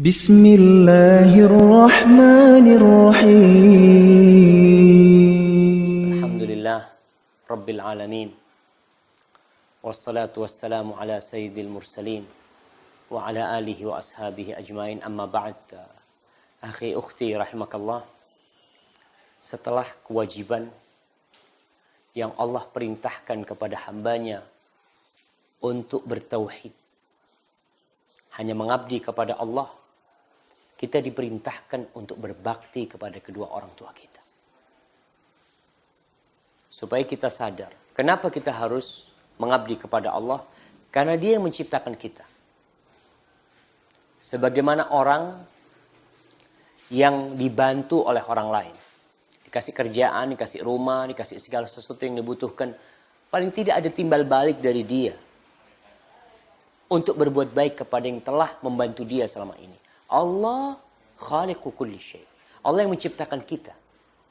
Bismillahirrahmanirrahim. Alhamdulillah Rabbil Alamin. Wassalatu wassalamu ala sayyidil mursalin wa ala alihi wa ashabihi ajmain, amma ba'd. Akhi ukhti rahimakallah, setelah kewajiban yang Allah perintahkan kepada hambanya untuk bertauhid, hanya mengabdi kepada Allah, kita diperintahkan untuk berbakti kepada kedua orang tua kita. Supaya kita sadar, kenapa kita harus mengabdi kepada Allah? Karena Dia yang menciptakan kita. Sebagaimana orang yang dibantu oleh orang lain. Dikasih kerjaan, dikasih rumah, dikasih segala sesuatu yang dibutuhkan. Paling tidak ada timbal balik dari dia. Untuk berbuat baik kepada yang telah membantu dia selama ini. Allah khaliqu kulli syai'. Allah yang menciptakan kita.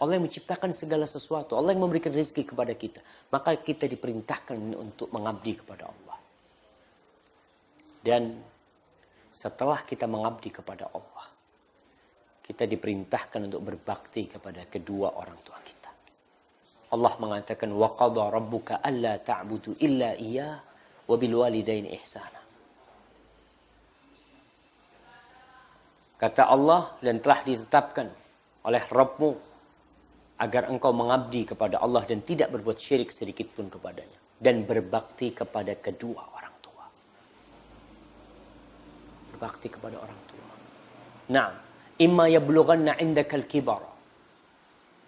Allah yang menciptakan segala sesuatu. Allah yang memberikan rezeki kepada kita. Maka kita diperintahkan untuk mengabdi kepada Allah. Dan setelah kita mengabdi kepada Allah, kita diperintahkan untuk berbakti kepada kedua orang tua kita. Allah mengatakan, wa qadha rabbuka alla ta'budu illa iyyah wa bil walidaini ihsana. Kata Allah, dan telah ditetapkan oleh Rabbmu agar engkau mengabdi kepada Allah dan tidak berbuat syirik sedikit pun kepadanya. Dan berbakti kepada kedua orang tua. Berbakti kepada orang tua. Nah, imma yablughanna indakal kibar.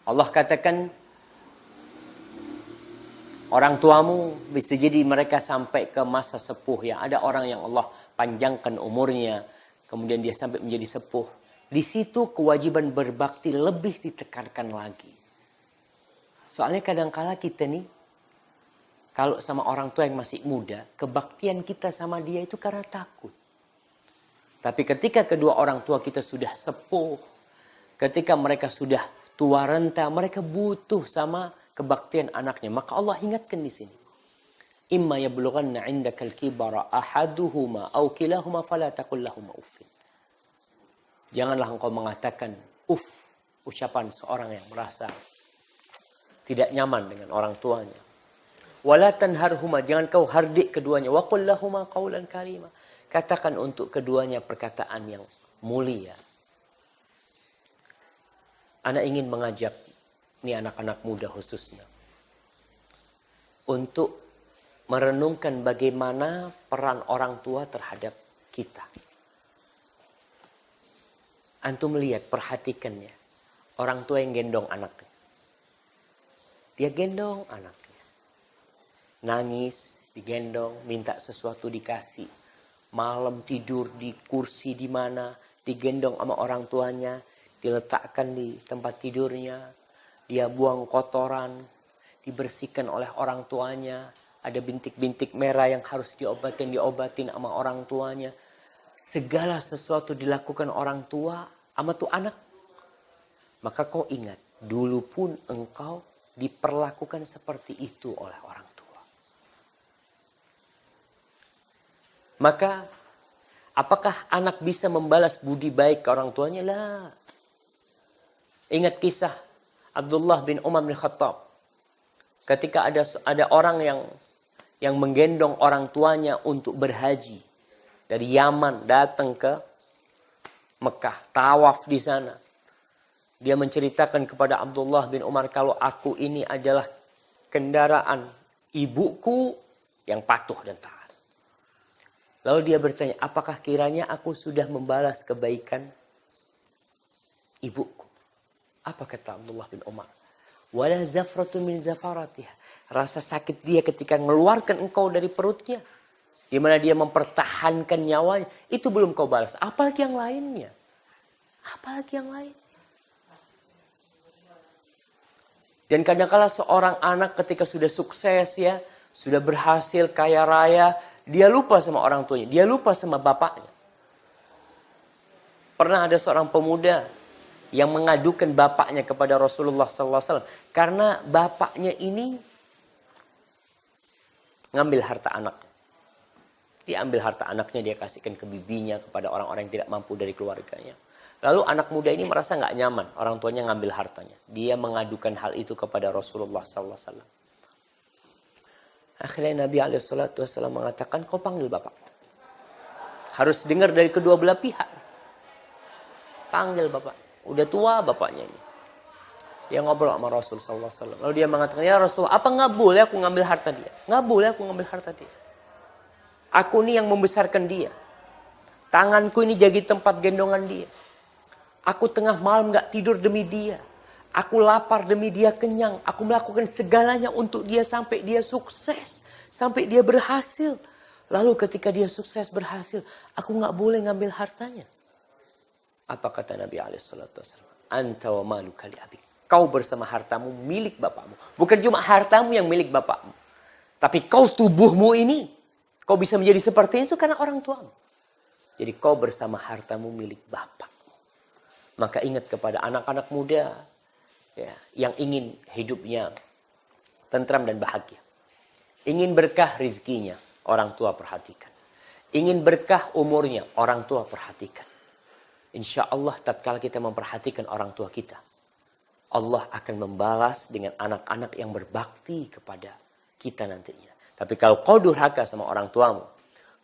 Allah katakan, orang tuamu bisa jadi mereka sampai ke masa sepuh. Ya, ada orang yang Allah panjangkan umurnya, kemudian dia sampai menjadi sepuh. Di situ kewajiban berbakti lebih ditekankan lagi. Soalnya kadang-kala kita nih, kalau sama orang tua yang masih muda, kebaktian kita sama dia itu karena takut. Tapi ketika kedua orang tua kita sudah sepuh, ketika mereka sudah tua renta, mereka butuh sama kebaktian anaknya. Maka Allah ingatkan di sini. Imma yablughanna 'indakal kibara ahaduhuma aw kilahuma fala taqul lahum uffin. Janganlah engkau mengatakan ucapan seorang yang merasa tidak nyaman dengan orang tuanya. Wala tanharhuma, jangan kau hardik keduanya. Wa qul lahuma qawlan karima. Katakan untuk keduanya perkataan yang mulia. Ana ingin mengajak ini anak-anak muda khususnya untuk merenungkan bagaimana peran orang tua terhadap kita. Antum lihat, perhatikannya. Orang tua yang gendong anaknya. Dia gendong anaknya. Nangis, digendong, minta sesuatu dikasih. Malam tidur di kursi di mana, digendong sama orang tuanya, diletakkan di tempat tidurnya. Dia buang kotoran, dibersihkan oleh orang tuanya. Ada bintik-bintik merah yang harus diobatin sama orang tuanya. Segala sesuatu dilakukan orang tua sama tuh anak. Maka kau ingat, dulu pun engkau diperlakukan seperti itu oleh orang tua. Maka, apakah anak bisa membalas budi baik ke orang tuanya? Lah. Ingat kisah Abdullah bin Umar bin Khattab. Ketika ada orang yang menggendong orang tuanya untuk berhaji. Dari Yaman datang ke Mekah, tawaf di sana. Dia menceritakan kepada Abdullah bin Umar, kalau aku ini adalah kendaraan ibuku yang patuh dan taat. Lalu dia bertanya, apakah kiranya aku sudah membalas kebaikan ibuku? Apa kata Abdullah bin Umar? Wala zafratun min zafaratiha. Rasa sakit dia ketika mengeluarkan engkau dari perutnya, di mana dia mempertahankan nyawanya, itu belum kau balas. Apalagi yang lainnya. Apalagi yang lainnya. Dan kadang-kala seorang anak ketika sudah sukses ya, sudah berhasil kaya raya, dia lupa sama orang tuanya, dia lupa sama bapaknya. Pernah ada seorang pemuda yang mengadukan bapaknya kepada Rasulullah SAW. Karena bapaknya ini ngambil harta anaknya. Dia ambil harta anaknya, dia kasihkan ke bibinya, kepada orang-orang yang tidak mampu dari keluarganya. Lalu anak muda ini merasa nggak nyaman, orang tuanya ngambil hartanya. Dia mengadukan hal itu kepada Rasulullah SAW. Akhirnya Nabi SAW mengatakan, kau panggil bapak. Harus dengar dari kedua belah pihak. Panggil bapak. Udah tua bapaknya ini. Dia ngobrol sama Rasul SAW. Lalu dia mengatakan, ya Rasul, apa nggak boleh aku ngambil harta dia? Nggak boleh aku ngambil harta dia. Aku ini yang membesarkan dia. Tanganku ini jadi tempat gendongan dia. Aku tengah malam gak tidur demi dia. Aku lapar demi dia kenyang. Aku melakukan segalanya untuk dia sampai dia sukses. Sampai dia berhasil. Lalu ketika dia sukses berhasil, aku gak boleh ngambil hartanya. Apa kata Nabi SAW? Anta wa malu kali abik. Kau bersama hartamu milik bapakmu. Bukan cuma hartamu yang milik bapakmu. Tapi kau tubuhmu ini. Kau bisa menjadi seperti itu karena orang tuamu. Jadi kau bersama hartamu milik bapakmu. Maka ingat kepada anak-anak muda ya, yang ingin hidupnya tentram dan bahagia. Ingin berkah rizkinya, orang tua perhatikan. Ingin berkah umurnya, orang tua perhatikan. Insya Allah tatkala kita memperhatikan orang tua kita, Allah akan membalas dengan anak-anak yang berbakti kepada kita nantinya. Tapi kalau kau durhaka sama orang tuamu,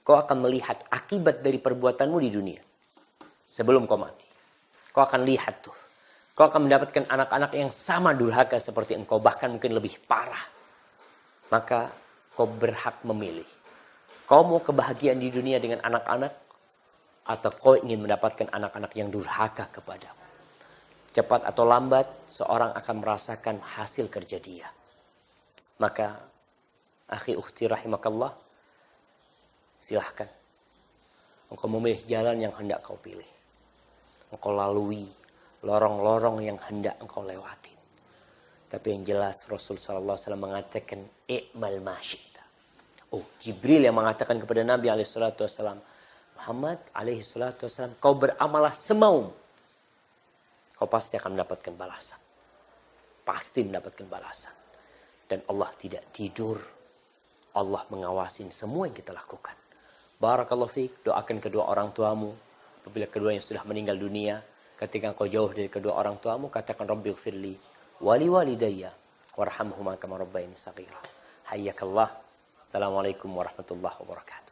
kau akan melihat akibat dari perbuatanmu di dunia. Sebelum kau mati. Kau akan lihat tuh. Kau akan mendapatkan anak-anak yang sama durhaka seperti engkau. Bahkan mungkin lebih parah. Maka kau berhak memilih. Kau mau kebahagiaan di dunia dengan anak-anak. Atau kau ingin mendapatkan anak-anak yang durhaka kepadamu. Cepat atau lambat, seorang akan merasakan hasil kerja dia. Maka akhi ukhti rahimakallah, silahkan. Engkau memilih jalan yang hendak kau pilih. Engkau lalui lorong-lorong yang hendak engkau lewatin. Tapi yang jelas Rasul SAW mengatakan, i'mal ma syi'ta. Oh, Jibril yang mengatakan kepada Nabi SAW, Muhammad SAW, kau beramalah semau. Kau pasti akan mendapatkan balasan. Pasti mendapatkan balasan. Dan Allah tidak tidur. Allah mengawasin semua yang kita lakukan. Barakallahu fiik, doakan kedua orang tuamu. Apabila keduanya sudah meninggal dunia, ketika engkau jauh dari kedua orang tuamu, katakan Rabbighfirli wali walidayya warhamhuma kama rabbayani shaghira. Hayyakallah. Assalamualaikum warahmatullahi wabarakatuh.